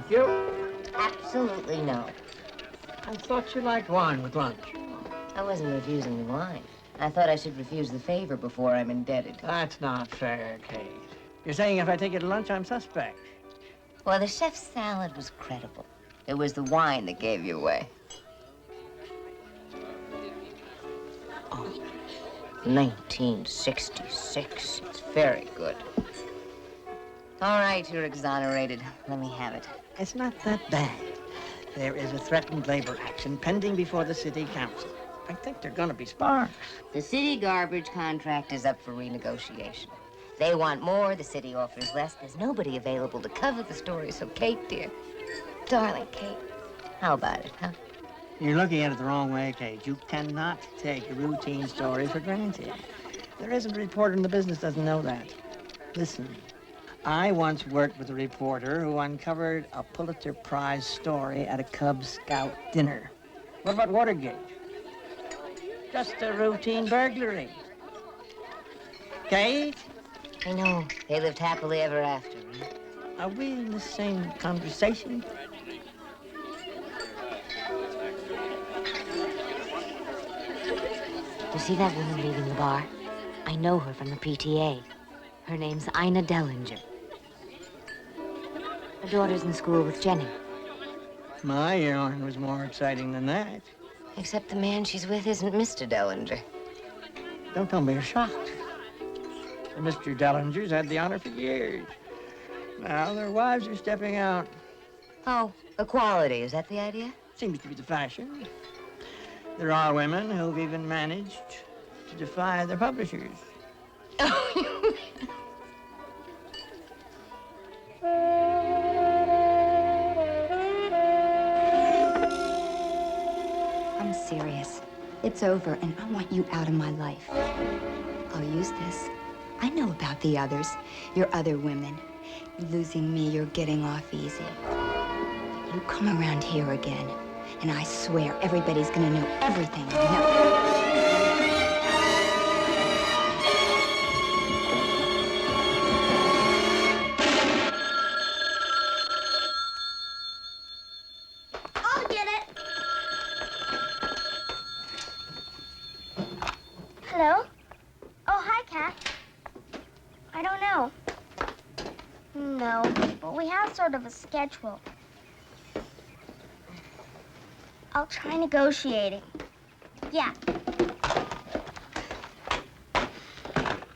You? Absolutely no. I thought you liked wine with lunch. I wasn't refusing the wine. I thought I should refuse the favor before I'm indebted. That's not fair, Kate. You're saying if I take you to lunch, I'm suspect. Well, the chef's salad was credible. It was the wine that gave you away. Oh, 1966. It's very good. All right, you're exonerated. Let me have it. It's not that bad. There is a threatened labor action pending before the city council. I think they're gonna be sparks. The city garbage contract is up for renegotiation. They want more, the city offers less. There's nobody available to cover the story, so Kate, dear, darling Kate, how about it, huh? You're looking at it the wrong way, Kate. You cannot take a routine story for granted. There isn't a reporter in the business doesn't know that. Listen, I once worked with a reporter who uncovered a Pulitzer Prize story at a Cub Scout dinner. What about Watergate? Just a routine burglary. Kate? I know. They lived happily ever after, right? Are we in the same conversation? You see that woman leaving the bar? I know her from the PTA. Her name's Ina Dellinger. Her daughter's in school with Jenny. My yarn was more exciting than that. Except the man she's with isn't Mr. Dellinger. Don't tell me you're shocked. The Mr. Dellingers had the honor for years. Now their wives are stepping out. Oh, equality, is that the idea? Seems to be the fashion. There are women who've even managed to defy their publishers. I'm serious. It's over, and I want you out of my life. I'll use this. I know about the others, your other women. Losing me, you're getting off easy. You come around here again, and I swear everybody's gonna know everything I know. Hello? Oh, hi, Kat. I don't know. No, but we have sort of a schedule. I'll try negotiating. Yeah. I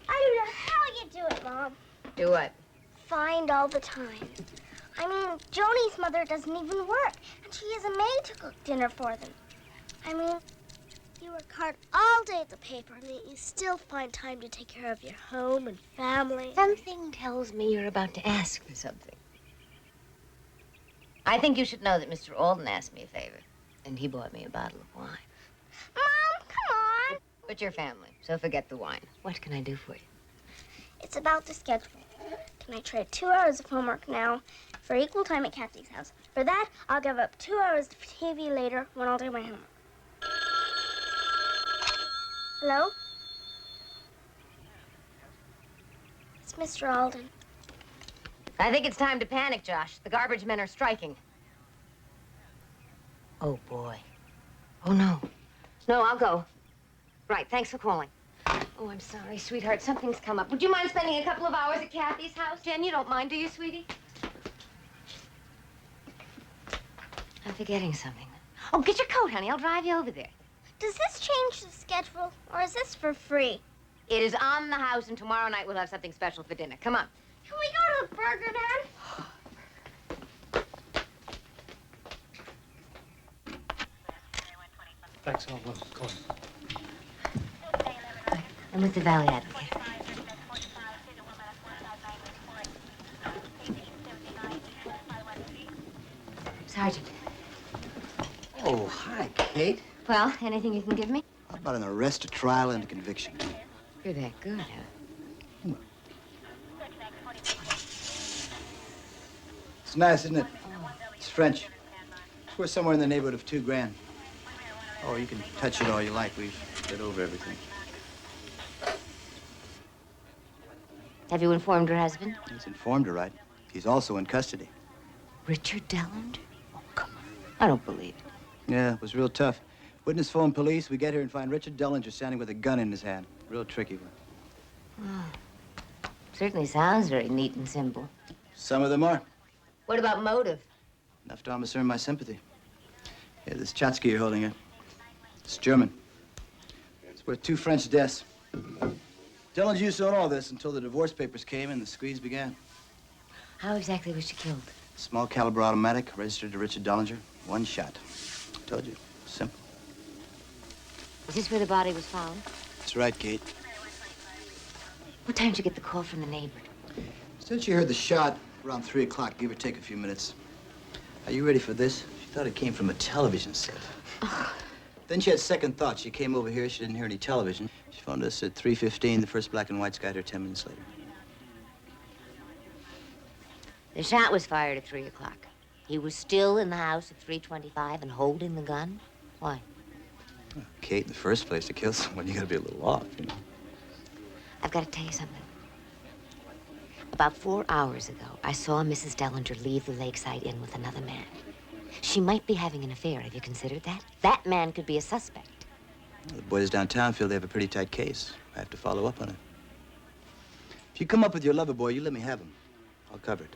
don't know how you do it, Mom. Do what? Find all the time. I mean, Joni's mother doesn't even work, and she has a maid to cook dinner for them. I mean, you work hard all day at the paper, and yet you still find time to take care of your home and family. Something tells me you're about to ask for something. I think you should know that Mr. Alden asked me a favor, and he bought me a bottle of wine. Mom, come on. But you're family, so forget the wine. What can I do for you? It's about the schedule. Can I trade 2 hours of homework now for equal time at Kathy's house? For that, I'll give up 2 hours of TV later when I'll do my homework. Hello? It's Mr. Alden. I think it's time to panic, Josh. The garbage men are striking. Oh, boy. Oh, no. No, I'll go. Right, thanks for calling. Oh, I'm sorry, sweetheart. Something's come up. Would you mind spending a couple of hours at Kathy's house? Jen, you don't mind, do you, sweetie? I'm forgetting something. Oh, get your coat, honey. I'll drive you over there. Does this change the schedule, or is this for free? It is on the house, and tomorrow night we'll have something special for dinner. Come on. Can we go to the Burger Man? Thanks, I'll call you. I'm with the Valley Advocate. Sergeant. Oh, hi, Kate. Well, anything you can give me? How about an arrest, a trial, and a conviction? You're that good, huh? It's nice, isn't it? It's French. It's worth somewhere in the neighborhood of $2,000. Oh, you can touch it all you like. We've read over everything. Have you informed your husband? He's informed her, right? He's also in custody. Richard Dellinger? Oh, come on. I don't believe it. Yeah, it was real tough. Witness phone police. We get here and find Richard Dellinger standing with a gun in his hand. Real tricky one. Oh. Certainly sounds very neat and simple. Some of them are. What about motive? Enough to almost earn my sympathy. Yeah, this Chatsky you're holding it. It's German. It's worth 2 French deaths. Dellinger used to own all this until the divorce papers came and the squeeze began. How exactly was she killed? Small caliber automatic, registered to Richard Dellinger. 1 shot. Told you. Simple. Is this where the body was found? That's right, Kate. What time did you get the call from the neighbor? Since you heard the shot, around 3 o'clock, give or take a few minutes. Are you ready for this? She thought it came from a television set. Then she had second thoughts. She came over here. She didn't hear any television. She phoned us at 3:15. The first black and white's got her 10 minutes later. The shot was fired at 3 o'clock. He was still in the house at 3:25 and holding the gun? Why? Well, Kate, in the first place, to kill someone, you gotta be a little off, you know. I've got to tell you something. About 4 hours ago, I saw Mrs. Dellinger leave the Lakeside Inn with another man. She might be having an affair. Have you considered that? That man could be a suspect. Well, the boys downtown feel they have a pretty tight case. I have to follow up on it. If you come up with your lover boy, you let me have him. I'll cover it.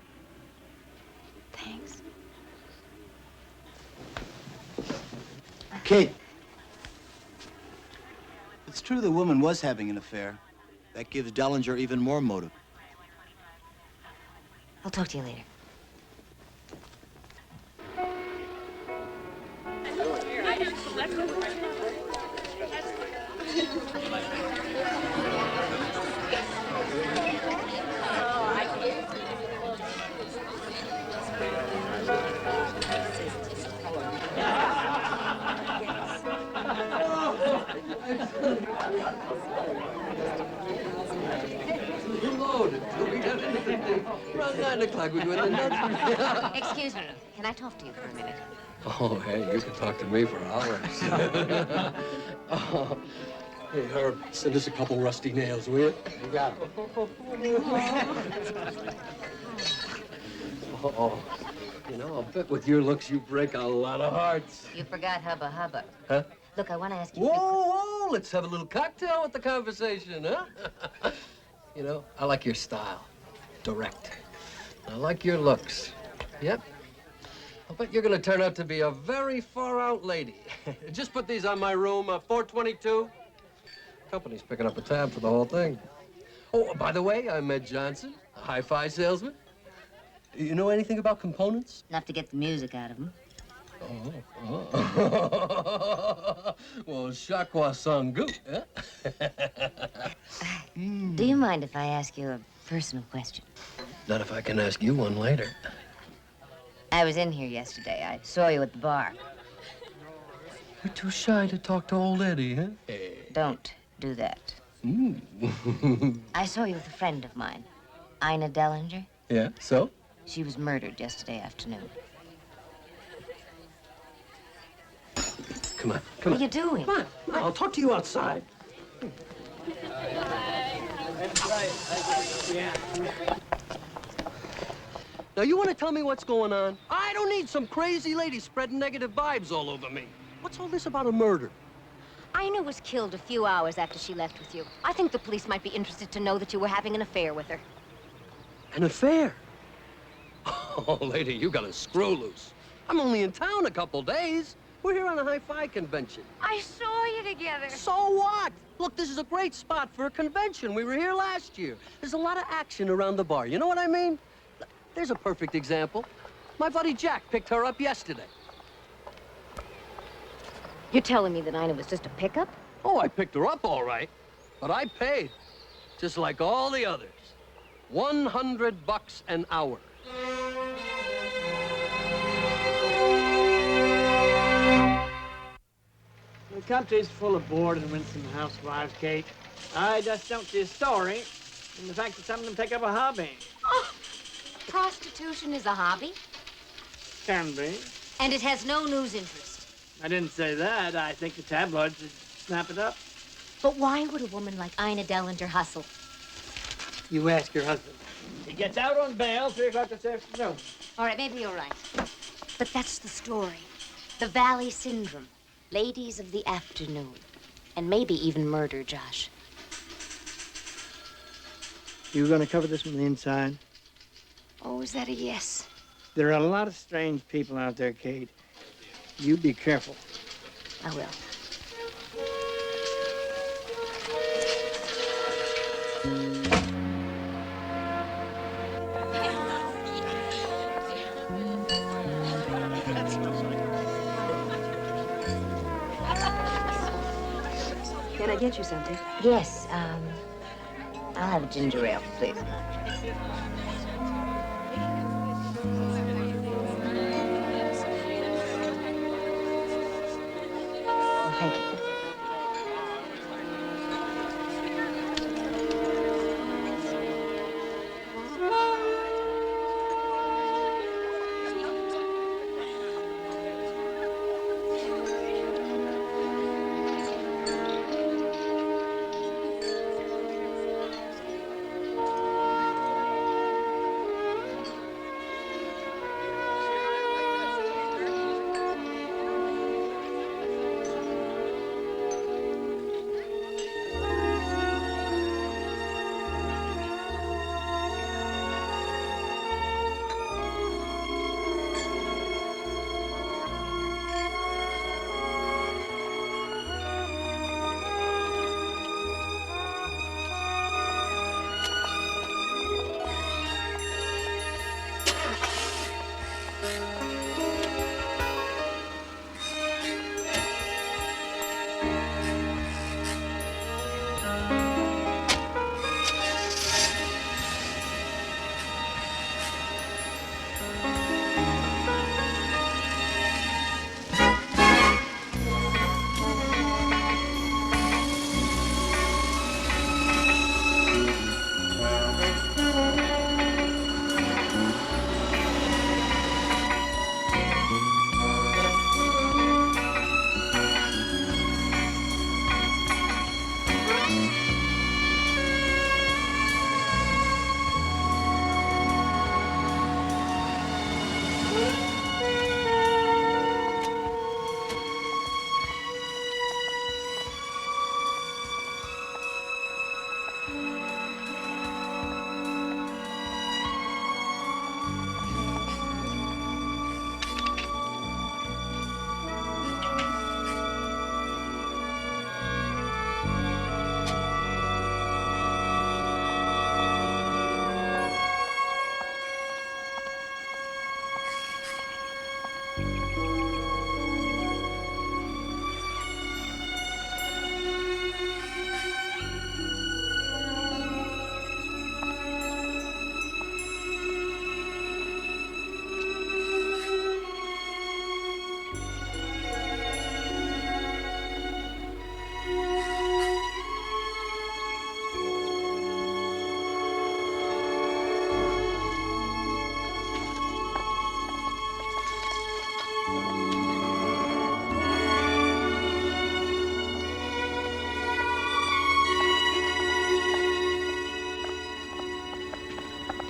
Thanks. Kate, it's true the woman was having an affair. That gives Dellinger even more motive. I'll talk to you later. Around 9 o'clock, we're doing the nuts. Excuse me. Can I talk to you for a minute? Oh, hey, you can talk to me for hours. Oh. Hey, Herb, send us a couple rusty nails, will you? You got it. Oh, you know, I'll bet with your looks you break a lot of hearts. You forgot Hubba Hubba. Huh? Look, I want to ask you... Whoa, let's have a little cocktail with the conversation, huh? You know, I like your style. Direct. I like your looks. Yep. I'll bet you're gonna turn out to be a very far-out lady. Just put these on my room, 422. Company's picking up a tab for the whole thing. Oh, by the way, I'm Ed Johnson, a hi-fi salesman. You know anything about components? Enough to get the music out of him. Oh. Well, Shakwa Sangu, huh? Do you mind if I ask you a personal question? Not if I can ask you one later. I was in here yesterday. I saw you at the bar. You're too shy to talk to old Eddie, huh? Don't do that. I saw you with a friend of mine, Ina Dellinger. Yeah, so? She was murdered yesterday afternoon. Come on, What come on. are you doing? Come on, I'll talk to you outside. Now, you want to tell me what's going on? I don't need some crazy lady spreading negative vibes all over me. What's all this about a murder? Ina was killed a few hours after she left with you. I think the police might be interested to know that you were having an affair with her. An affair? Oh, lady, you got a screw loose. I'm only in town a couple days. We're here on a hi-fi convention. I saw you together. So what? Look, this is a great spot for a convention. We were here last year. There's a lot of action around the bar. You know what I mean? There's a perfect example. My buddy Jack picked her up yesterday. You're telling me that Ina was just a pickup? Oh, I picked her up all right. But I paid, just like all the others. $100 an hour. The country's full of bored and winsome housewives, Kate. I just don't see a story in the fact that some of them take up a hobby. Oh, prostitution is a hobby? Can be. And it has no news interest. I didn't say that. I think the tabloids should snap it up. But why would a woman like Ina Dellinger hustle? You ask your husband. He gets out on bail 3 o'clock this afternoon. All right, maybe you're right. But that's the story. The Valley Syndrome. Ladies of the afternoon. And maybe even murder, Josh. You gonna cover this from the inside? Oh, is that a yes? There are a lot of strange people out there, Kate. You be careful. I will. Can I get you something? Yes, I'll have a ginger ale, please. Oh, thank you.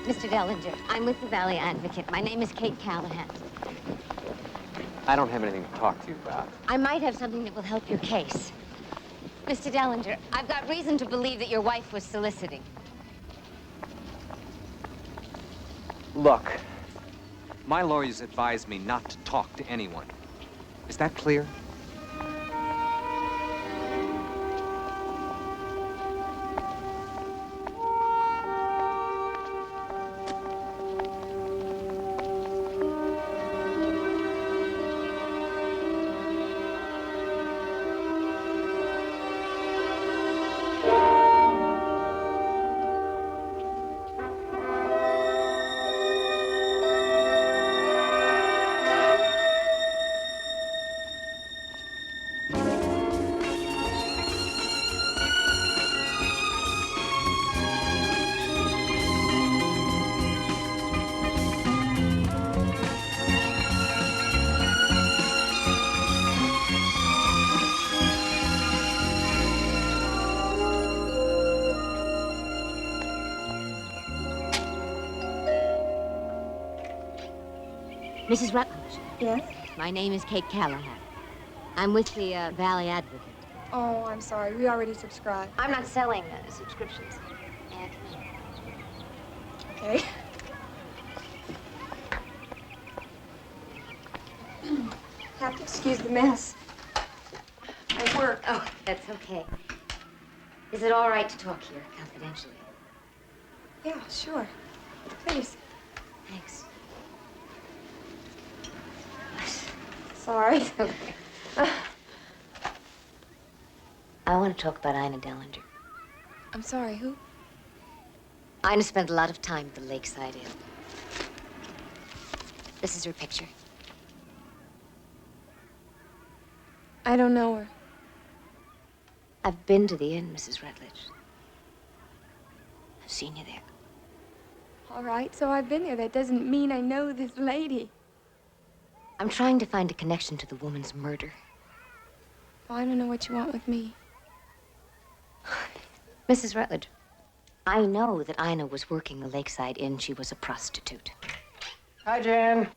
Mr. Dellinger, I'm with the Valley Advocate. My name is Kate Callahan. I don't have anything to talk to you about. I might have something that will help your case. Mr. Dellinger, I've got reason to believe that your wife was soliciting. Look, my lawyers advised me not to talk to anyone. Is that clear? Mrs. Rutledge, Yes? my name is Kate Callahan. I'm with the Valley Advocate. Oh, I'm sorry. We already subscribed. I'm not selling subscriptions. Yeah, Okay. Have to excuse the mess. I work. oh, that's okay. Is it all right to talk here confidentially? Yeah, sure. Please. Thanks. Sorry. Okay. I want to talk about Ina Dellinger. I'm sorry, who? Ina spent a lot of time at the Lakeside Inn. This is her picture. I don't know her. I've been to the inn, Mrs. Rutledge. I've seen you there. All right, so I've been there. That doesn't mean I know this lady. I'm trying to find a connection to the woman's murder. Well, I don't know what you want with me. Mrs. Rutledge, I know that Ina was working the Lakeside Inn. She was a prostitute. Hi, Jan.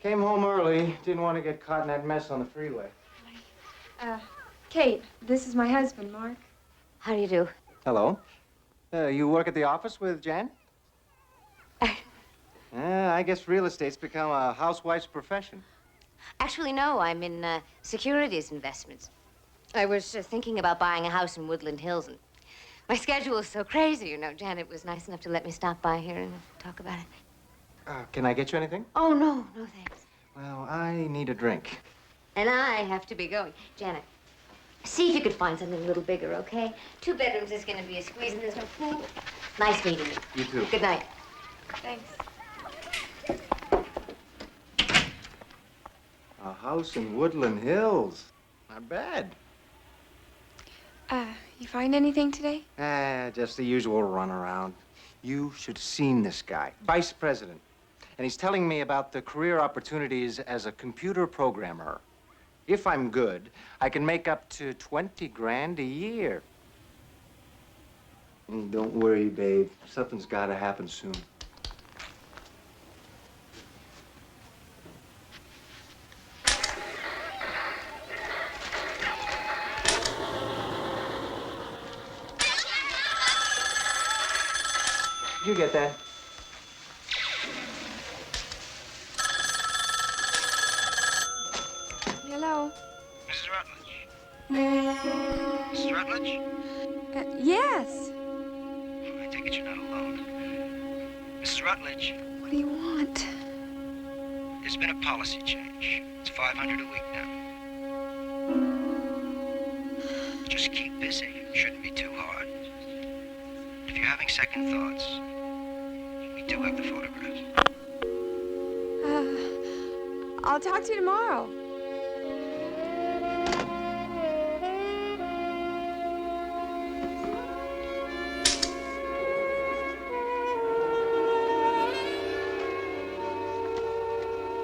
Came home early. Didn't want to get caught in that mess on the freeway. Kate, this is my husband, Mark. How do you do? Hello. You work at the office with Jan? I guess real estate's become a housewife's profession. Actually, no. I'm in securities investments. I was thinking about buying a house in Woodland Hills, and my schedule is so crazy, you know. Janet was nice enough to let me stop by here and talk about it. Can I get you anything? Oh, no, thanks. Well, I need a drink. And I have to be going. Janet, see if you could find something a little bigger, okay? 2 bedrooms is going to be a squeeze, and there's no pool. Nice meeting you. You too. Good night. Thanks. A house in Woodland Hills. Not bad. You find anything today? Just the usual runaround. You should have seen this guy, vice president. And he's telling me about the career opportunities as a computer programmer. If I'm good, I can make up to 20 grand a year. And don't worry, babe. Something's got to happen soon. Did you get that? Hello? Mrs. Rutledge? Mrs. Rutledge? Yes. I take it you're not alone. Mrs. Rutledge, What do you want? there's been a policy change. It's $500 a week now. Just keep busy. It shouldn't be too hard. If you're having second thoughts, we do have the photographs. I'll talk to you tomorrow.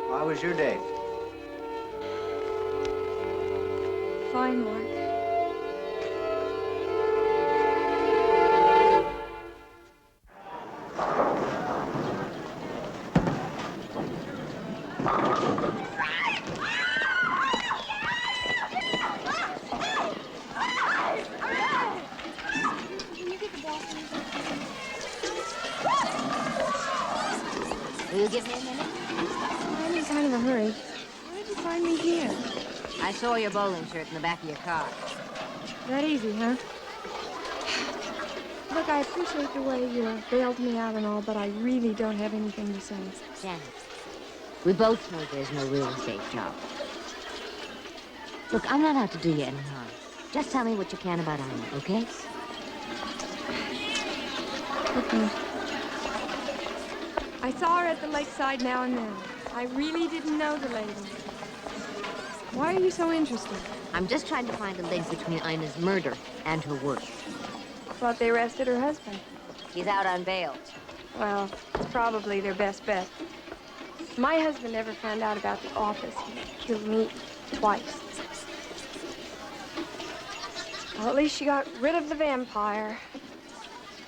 How was your day? Fine, Mark. Will you give me a minute? I'm in kind of a hurry. Where did you find me here? I saw your bowling shirt in the back of your car. That easy, huh? Look, I appreciate the way you bailed me out and all, but I really don't have anything to say. Janet, we both know there's no real estate job. Look, I'm not out to do you any harm. Just tell me what you can about Ina, okay? Okay. I saw her at the lakeside now and then. I really didn't know the lady. Why are you so interested? I'm just trying to find a link between Ina's murder and her work. Thought they arrested her husband. He's out on bail. Well, it's probably their best bet. My husband never found out about the office. He killed me twice. Well, at least she got rid of the vampire.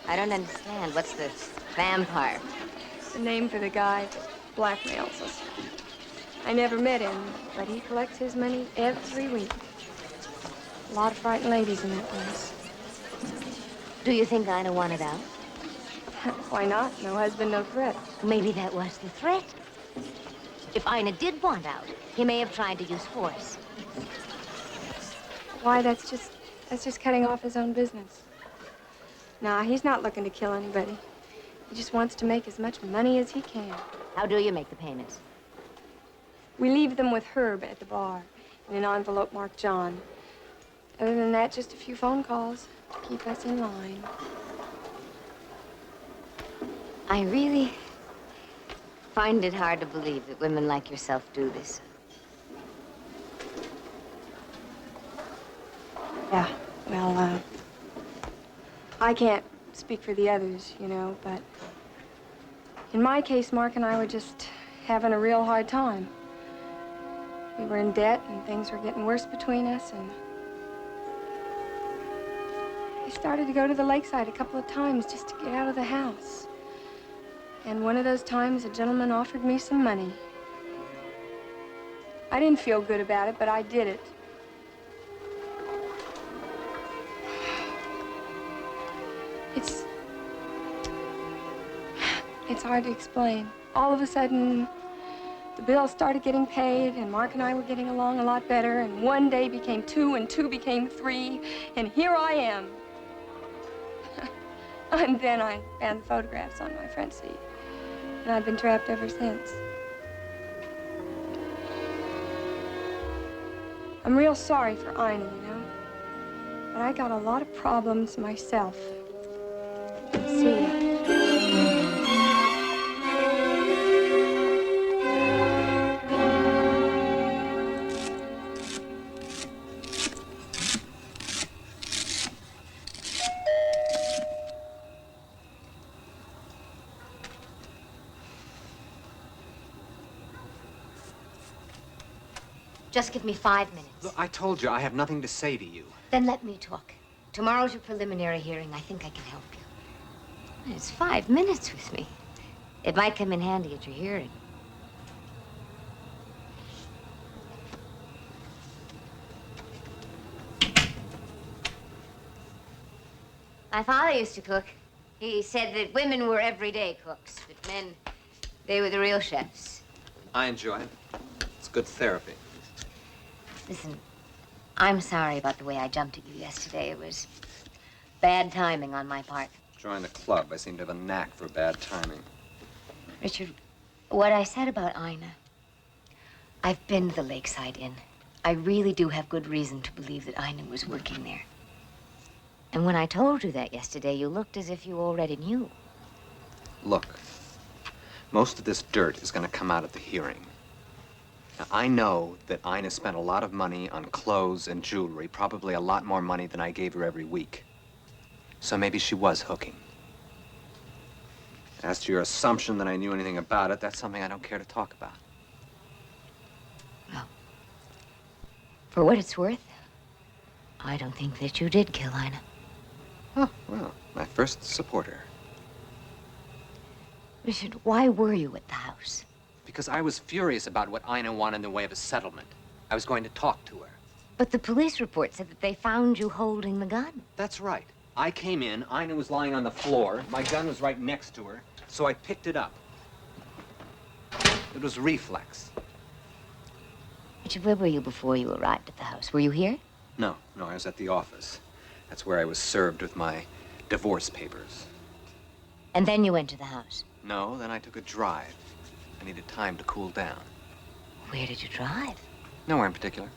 I don't understand. What's this vampire? the name for the guy that blackmails us. I never met him, but he collects his money every week. A lot of frightened ladies in that place. Do you think Ina wanted out? Why not? No husband, no threat. Maybe that was the threat. If Ina did want out, he may have tried to use force. Why, that's just cutting off his own business. Nah, he's not looking to kill anybody. He just wants to make as much money as he can. How do you make the payments? We leave them with Herb at the bar in an envelope marked John. Other than that, just a few phone calls to keep us in line. I really find it hard to believe that women like yourself do this. Yeah, well, I can't speak for the others, you know, but in my case, Mark and I were just having a real hard time. We were in debt and things were getting worse between us, and I started to go to the lakeside a couple of times just to get out of the house. And one of those times, a gentleman offered me some money. I didn't feel good about it, but I did it. It's hard to explain. All of a sudden, the bills started getting paid, and Mark and I were getting along a lot better, and one day became two, and two became three, and here I am. And then I found the photographs on my front seat, and I've been trapped ever since. I'm real sorry for Ina, you know, but I got a lot of problems myself. See ya. Just give me 5 minutes. Look, I told you I have nothing to say to you. Then let me talk. Tomorrow's your preliminary hearing. I think I can help you. It's 5 minutes with me. It might come in handy at your hearing. My father used to cook. He said that women were everyday cooks, but men, they were the real chefs. I enjoy it. It's good therapy. Listen, I'm sorry about the way I jumped at you yesterday. It was bad timing on my part. Join the club. I seem to have a knack for bad timing. Richard, what I said about Ina, I've been to the Lakeside Inn. I really do have good reason to believe that Ina was working there. And when I told you that yesterday, you looked as if you already knew. Look, most of this dirt is going to come out at the hearing. Now, I know that Ina spent a lot of money on clothes and jewelry, probably a lot more money than I gave her every week. So maybe she was hooking. As to your assumption that I knew anything about it, that's something I don't care to talk about. Well, for what it's worth, I don't think that you did kill Ina. Oh, well, I first support her. Richard, why were you at the house? Because I was furious about what Ina wanted in the way of a settlement. I was going to talk to her. But the police report said that they found you holding the gun. That's right. I came in, Ina was lying on the floor, my gun was right next to her, so I picked it up. It was reflex. Richard, where were you before you arrived at the house? Were you here? No, I was at the office. That's where I was served with my divorce papers. And then you went to the house? No, then I took a drive. I needed time to cool down. Where did you drive? Nowhere in particular.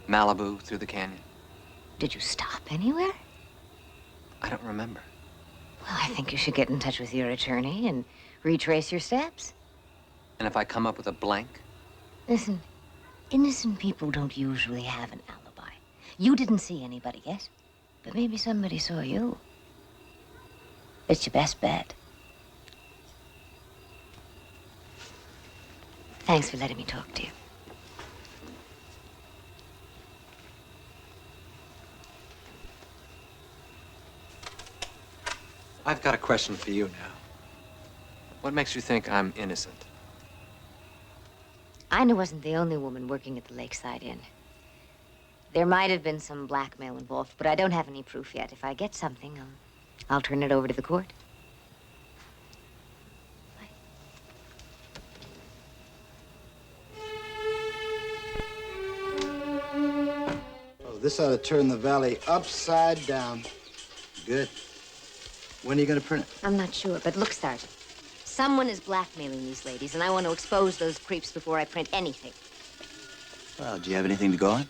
Malibu, through the canyon. Did you stop anywhere? I don't remember. Well, I think you should get in touch with your attorney and retrace your steps. And if I come up with a blank? Listen, innocent people don't usually have an alibi. You didn't see anybody, yes? But maybe somebody saw you. It's your best bet. Thanks for letting me talk to you. I've got a question for you now. What makes you think I'm innocent? Ina wasn't the only woman working at the Lakeside Inn. There might have been some blackmail involved, but I don't have any proof yet. If I get something, I'll turn it over to the court. Oh, this ought to turn the valley upside down. Good. When are you going to print it? I'm not sure, but look, Sergeant. Someone is blackmailing these ladies, and I want to expose those creeps before I print anything. Well, do you have anything to go on?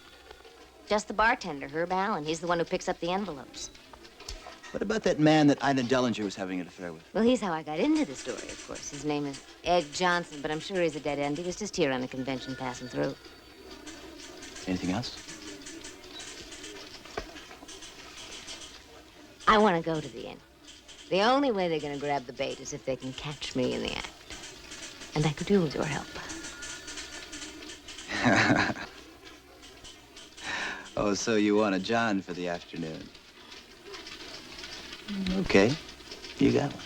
Just the bartender, Herb Allen. He's the one who picks up the envelopes. What about that man that Ina Dellinger was having an affair with? Well, he's how I got into the story, of course. His name is Ed Johnson, but I'm sure he's a dead end. He was just here on a convention passing through. Anything else? I want to go to the inn. The only way they're going to grab the bait is if they can catch me in the act. And I could do with your help. Oh, so you want a John for the afternoon? Okay, you got one.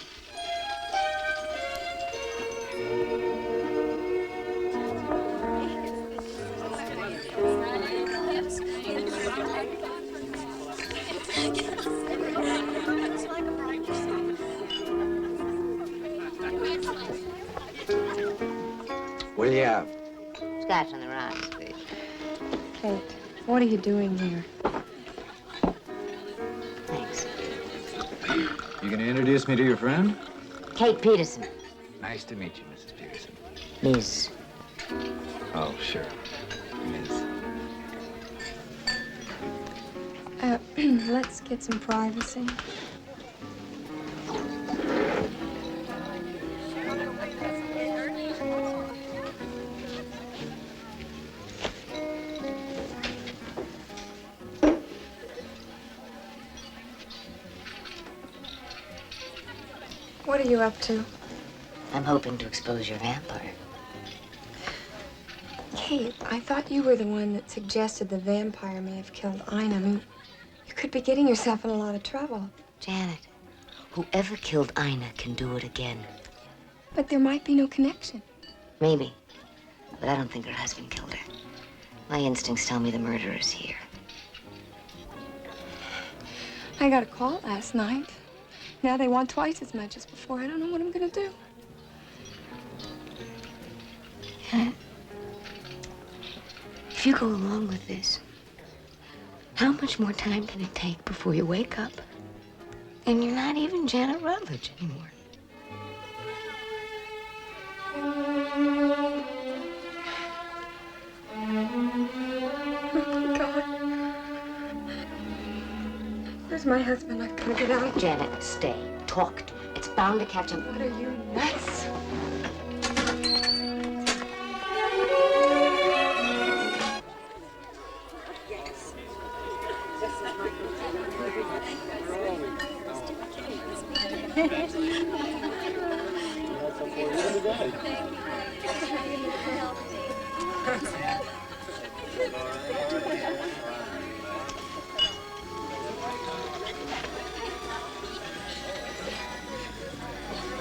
What do you have? Scotch on the rocks, please. Kate, what are you doing here? Thanks. You gonna introduce me to your friend? Kate Peterson. Nice to meet you, Mrs. Peterson. Ms. Oh, sure. Ms. Let's get some privacy. What are you up to? I'm hoping to expose your vampire. Kate, I thought you were the one that suggested the vampire may have killed Ina. I mean, you could be getting yourself in a lot of trouble. Janet, whoever killed Ina can do it again. But there might be no connection. Maybe. But I don't think her husband killed her. My instincts tell me the murderer's here. I got a call last night. Now they want twice as much as before. I don't know what I'm gonna do. Janet, if you go along with this, how much more time can it take before you wake up and you're not even Janet Rutledge anymore? Where's my husband? I've got to get out. Janet, stay. Talk to him. It's bound to catch up. What are you, nuts?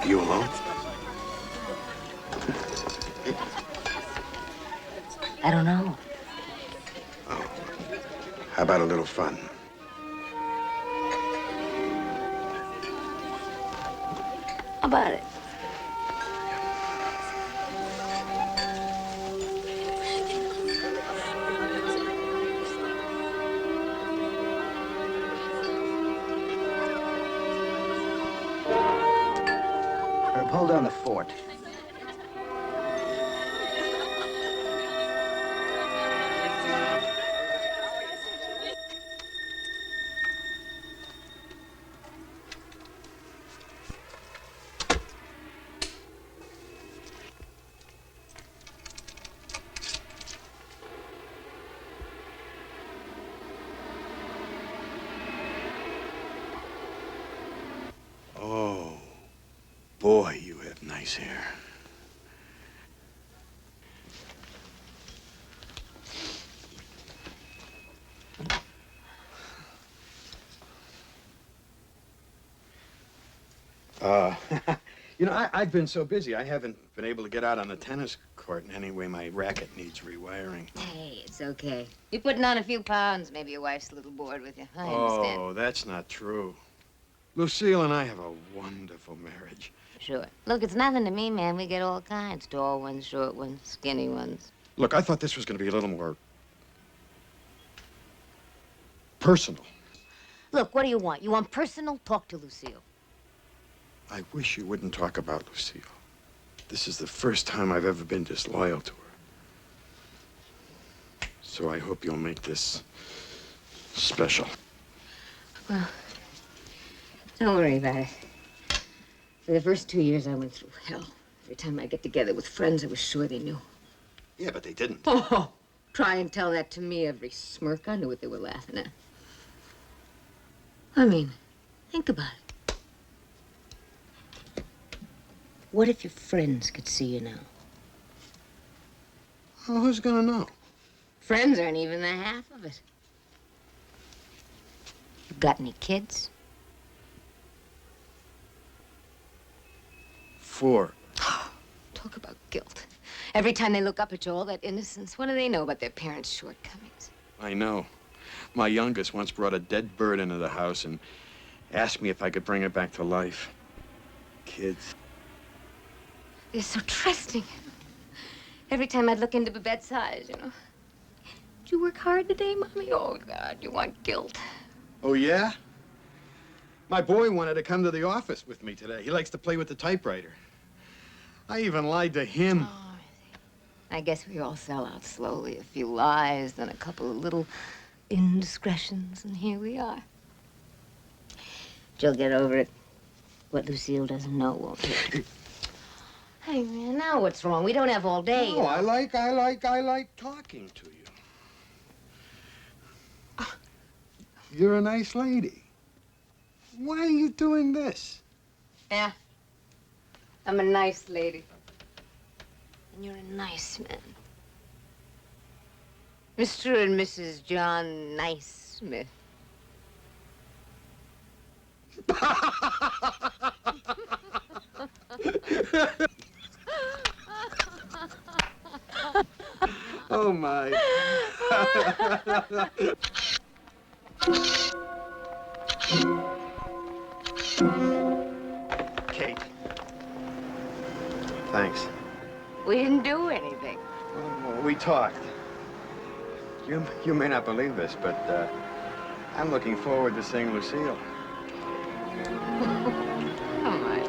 You alone? I don't know. Oh. How about a little fun? How about it? Hold down the fort. Oh, boy, you have nice hair. You know, I've been so busy, I haven't been able to get out on the tennis court. And anyway, my racket needs rewiring. Hey, it's okay. You're putting on a few pounds. Maybe your wife's a little bored with you. I understand. Oh, that's not true. Lucille and I have a wonderful marriage. Sure. Look, it's nothing to me, man. We get all kinds. Tall ones, short ones, skinny ones. Look, I thought this was going to be a little more personal. Look, what do you want? You want personal? Talk to Lucille. I wish you wouldn't talk about Lucille. This is the first time I've ever been disloyal to her. So I hope you'll make this special. Well, don't worry about it. For the first 2 years, I went through hell. Every time I get together with friends, I was sure they knew. Yeah, but they didn't. Oh, try and tell that to me. Every smirk, I knew what they were laughing at. I mean, think about it. What if your friends could see you now? Well, who's gonna know? Friends aren't even the half of it. You got any kids? 4. Talk about guilt. Every time they look up at you, all that innocence, what do they know about their parents' shortcomings? I know. My youngest once brought a dead bird into the house and asked me if I could bring it back to life. Kids. They're so trusting. Every time I'd look into Babette's eyes, you know. Did you work hard today, Mommy? Oh, God, you want guilt. Oh, yeah? My boy wanted to come to the office with me today. He likes to play with the typewriter. I even lied to him. Oh, I guess we all sell out slowly. A few lies, then a couple of little indiscretions, and here we are. But you'll get over it. What Lucille doesn't know won't hurt her. Hey, man, now what's wrong? We don't have all day. No, I like talking to you. You're a nice lady. Why are you doing this? Yeah. I'm a nice lady. And you're a nice man. Mr. and Mrs. John Nice-Smith. Oh, my. Kate. Thanks. We didn't do anything. Well, we talked. You may not believe this, but I'm looking forward to seeing Lucille. Come on.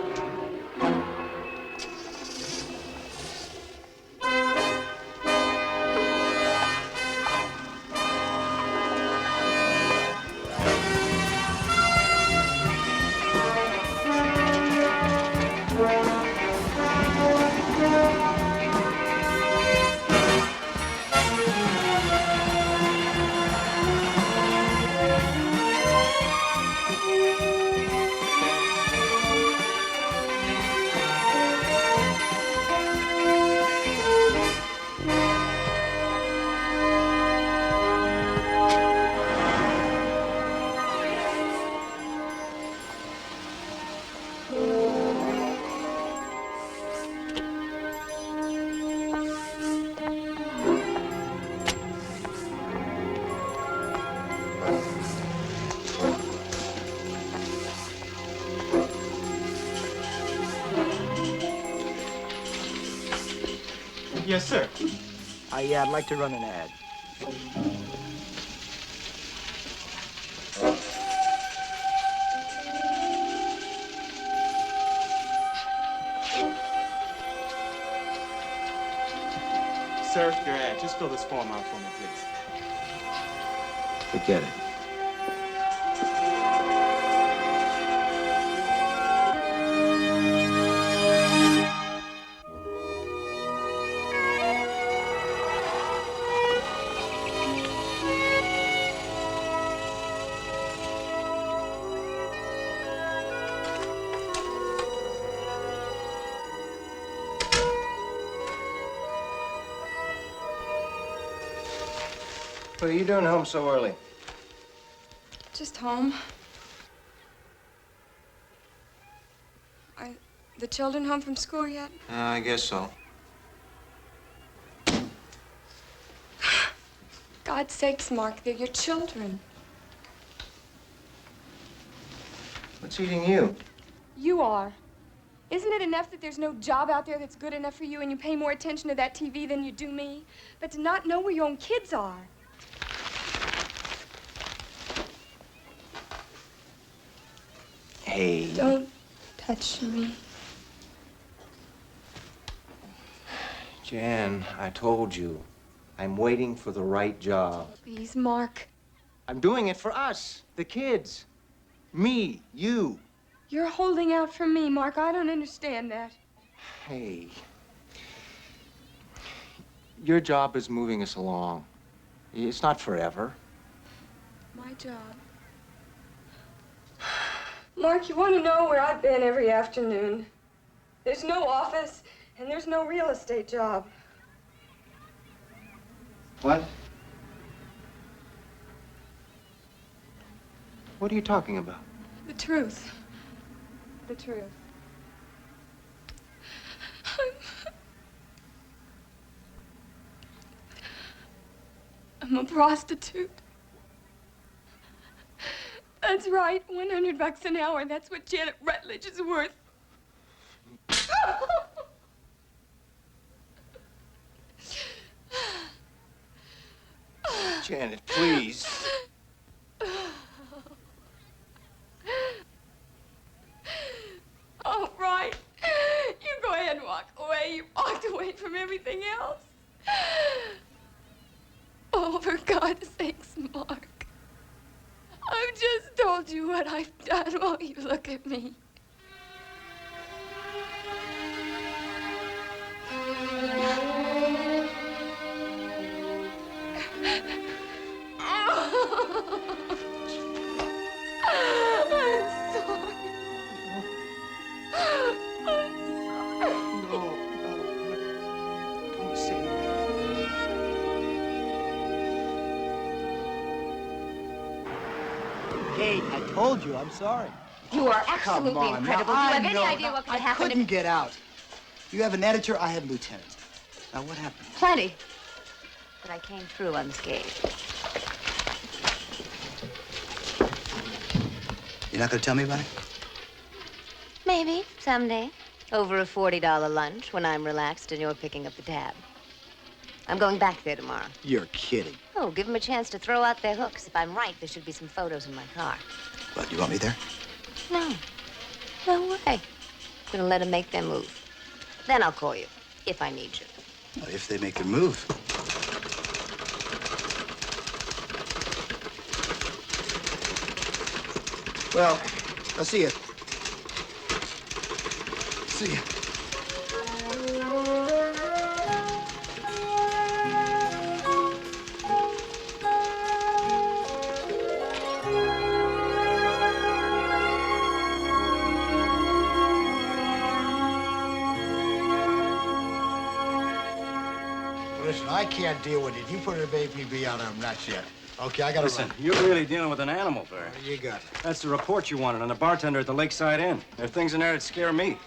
Yes, sir. I'd like to run an ad. Sir, your ad. Just fill this form out for me, please. Forget it. What are you doing home so early? Just home. The children home from school yet? I guess so. God's sakes, Mark, they're your children. What's eating you? You are. Isn't it enough that there's no job out there that's good enough for you and you pay more attention to that TV than you do me? But to not know where your own kids are. Hey. Don't touch me. Jan, I told you. I'm waiting for the right job. Please, Mark. I'm doing it for us, the kids. Me, you. You're holding out for me, Mark. I don't understand that. Hey. Your job is moving us along. It's not forever. My job. Mark, you want to know where I've been every afternoon? There's no office, and there's no real estate job. What? What are you talking about? The truth. The truth. I'm a prostitute. That's right, $100 an hour. That's what Janet Rutledge is worth. Janet, please. All right. You go ahead and walk away. You walked away from everything else. Oh, for God's sakes, Mark. I've just told you what I've done while you look at me. Kate, I told you, I'm sorry. You are Come absolutely on, incredible. now, Do you I have any know. idea what could I happen couldn't get out. You have an editor, I have a lieutenant. Now, what happened? Plenty. But I came through unscathed. You're not gonna tell me about it? Maybe, someday. Over a $40 lunch when I'm relaxed and you're picking up the tab. I'm going back there tomorrow. You're kidding. Oh, give them a chance to throw out their hooks. If I'm right, there should be some photos in my car. Well, do you want me there? No. No way. I'm gonna let them make their move. Then I'll call you, if I need you. Well, if they make their move. Well, I'll see you. See you. Listen, I can't deal with it. You put an APB on, I'm nuts yet. Okay, I gotta Listen, run. you're really dealing with an animal, Barry. What do you got? That's the report you wanted on the bartender at the Lakeside Inn. There are things in there that scare me.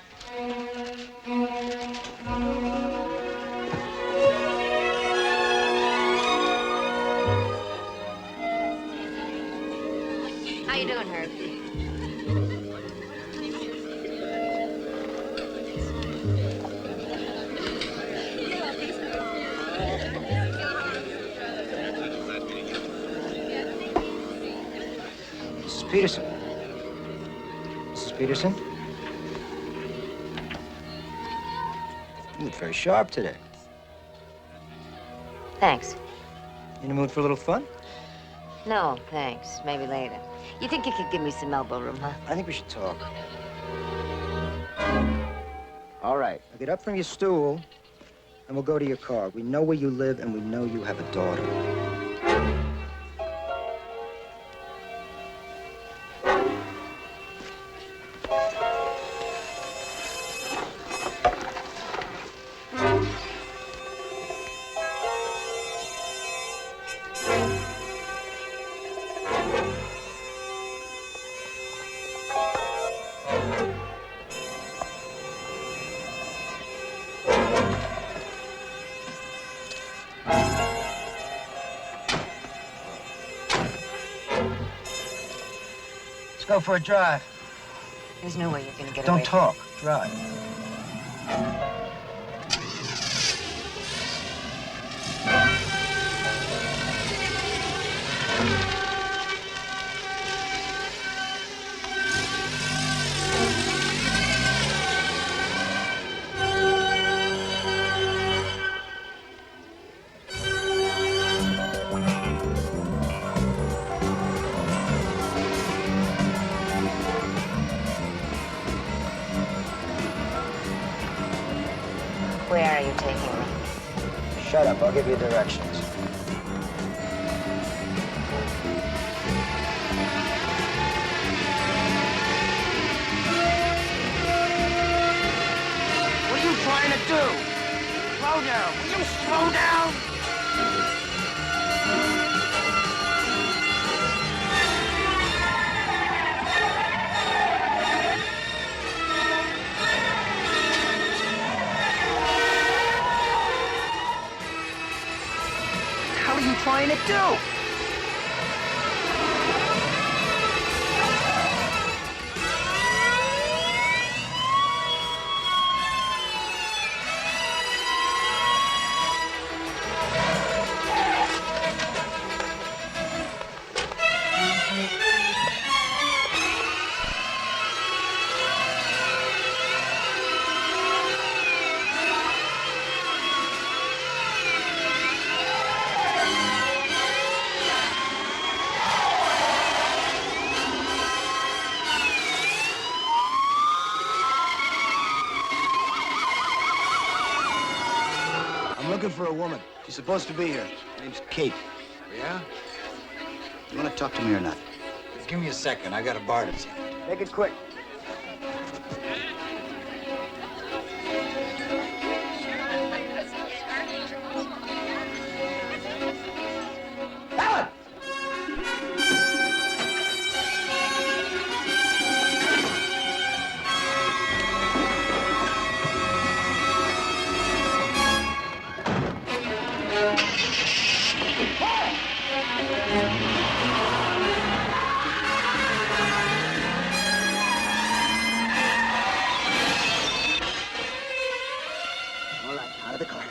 How you doing, Herb? Mrs. Peterson. Mrs. Peterson? You look very sharp today. Thanks. In the mood for a little fun? No, thanks. Maybe later. You think you could give me some elbow room, huh? I think we should talk. All right, now get up from your stool, and we'll go to your car. We know where you live, and we know you have a daughter. Let's go for a drive. There's no way you're gonna get Don't away. talk. Drive. Where are you taking me? Shut up. I'll give you directions. What are you trying to do? Slow down. Will you slow down? What are you trying to do? I'm looking for a woman. She's supposed to be here. Her name's Kate. Yeah? You want to talk to me or not? Give me a second. I got a bar to see. Make it quick. Alan! All right, out of the car.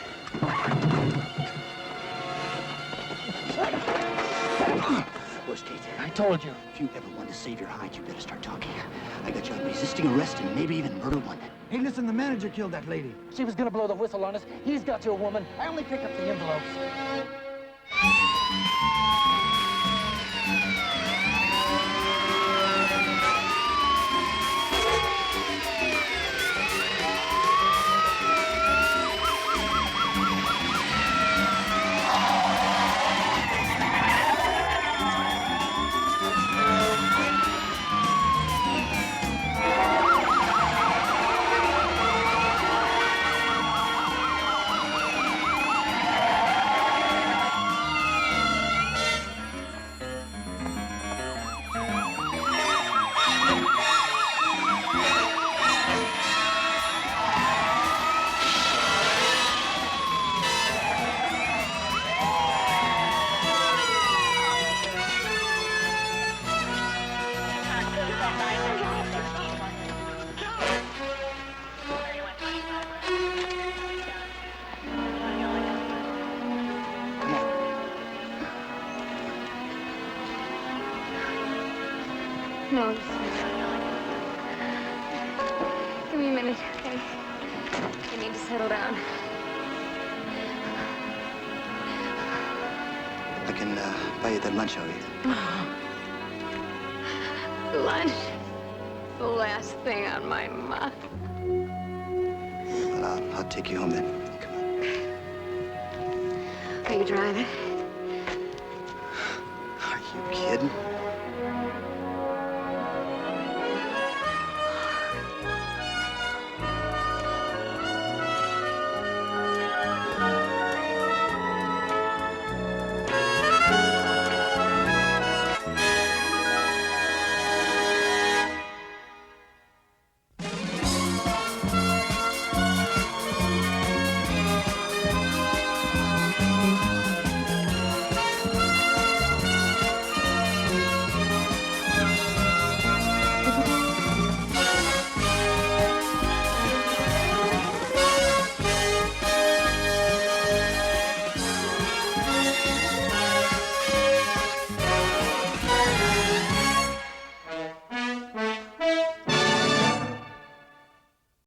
Where's Kate? I told you. If you ever want to save your hide, you better start talking. I got you on resisting arrest and maybe even murder one. Hey, listen, the manager killed that lady. She was gonna blow the whistle on us. He's got your woman. I only picked up the envelopes. No, give me a minute, okay? I need to settle down. I can buy you that lunch over here. Lunch. The last thing on my mind. Well, I'll take you home then. Are you driving? Are you kidding?